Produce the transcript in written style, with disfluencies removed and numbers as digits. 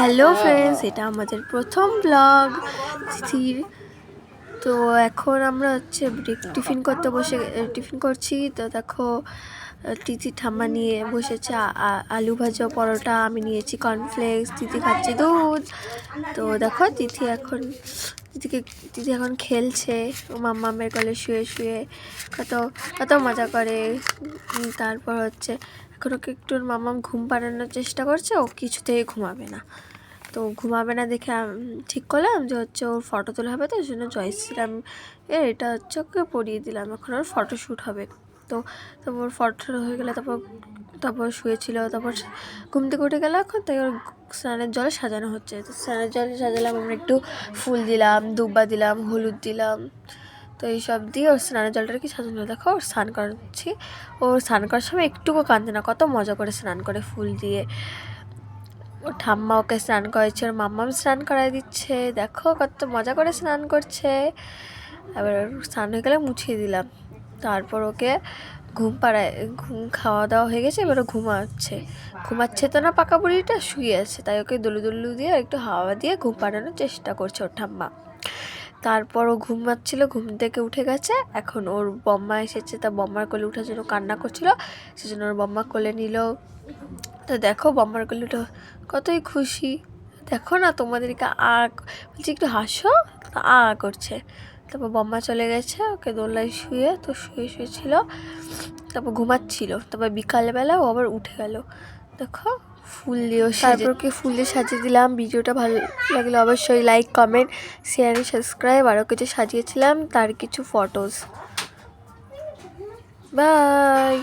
Hello friends, এটা আমাদের প্রথম ব্লগ তিথির। তো এখন আমরা হচ্ছে টিফিন করছি। তো দেখো তিথি ঠাম্মা নিয়ে বসেছে আলু ভাজা পরোটা, আমি নিয়েছি কর্নফ্লেক্স, তিথি খাচ্ছে দুধ। তো দেখো তিথি এখন খেলছে ও মাম্মামের কোলে শুয়ে শুয়ে, কত কত মজা করে। তারপর হচ্ছে এখন ওকে একটু মাম্মাম ঘুম পাড়ানোর চেষ্টা করছে, ও কিছুতেই ঘুমাবে না। তো ঘুমাবে না দেখে ঠিক করলাম যে হচ্ছে ওর ফটো তোলা হবে, তো ওই জন্য জয়শ্রীরাম এটা হচ্ছে ওকে পরিয়ে দিলাম, এখন ওর ফটোশ্যুট হবে। তো তারপর ফটো হয়ে গেলে তারপর শুয়েছিল, তারপর ঘুম থেকে উঠে গেল এখন, তাই ওর স্নানের জলে সাজানো হচ্ছে। তো স্নানের জলে সাজালাম, আমরা একটু ফুল দিলাম, দুব্বা দিলাম, হলুদ দিলাম। তো এইসব দিয়ে ওর স্নানের জলটা কি সাজানো। দেখো ওর স্নান করাচ্ছি, ওর স্নান করার সময় একটুকু কাঁদে না, কত মজা করে স্নান করে ফুল দিয়ে। ওর ঠাম্মা ওকে স্নান করাচ্ছে, ওর মাম্মাম স্নান করাই দিচ্ছে, দেখো কত মজা করে স্নান করছে। এবার স্নান হয়ে গেলে মুছিয়ে দিলাম, তারপর ওকে ঘুম খাওয়া দাওয়া হয়ে গেছে, এবার ঘুমাচ্ছে তো না, পাকা বুড়িটা শুয়ে আছে, তাই ওকে দুলু দিয়ে একটু হাওয়া দিয়ে ঘুম পাড়ানোর চেষ্টা করছে ওর ঠাম্মা। তারপর ও ঘুমাচ্ছিল, ঘুম থেকে উঠে গেছে, এখন ওর বম্মা এসেছে, তা বম্মার কোলে উঠার জন্য কান্না করছিল, সেজন্য ওর বম্মা কোলে নিল। তো দেখো বম্মার কোলে উঠে কতই খুশি, দেখো না তোমাদেরকে বলছি একটু হাসো, করছে। তারপর বম্মা চলে গেছে, ওকে দোলনায় শুয়ে ছিল, তারপর ঘুমাচ্ছিল। তারপর বিকালবেলা ও আবার উঠে গেল, দেখো ফুল দিয়েও তারপর ওকে ফুল দিয়ে সাজিয়ে দিলাম। ভিডিওটা ভালো লাগলে অবশ্যই লাইক, কমেন্ট, শেয়ার, সাবস্ক্রাইব। আরও কিছু সাজিয়েছিলাম, তার কিছু ফটোস। বাই।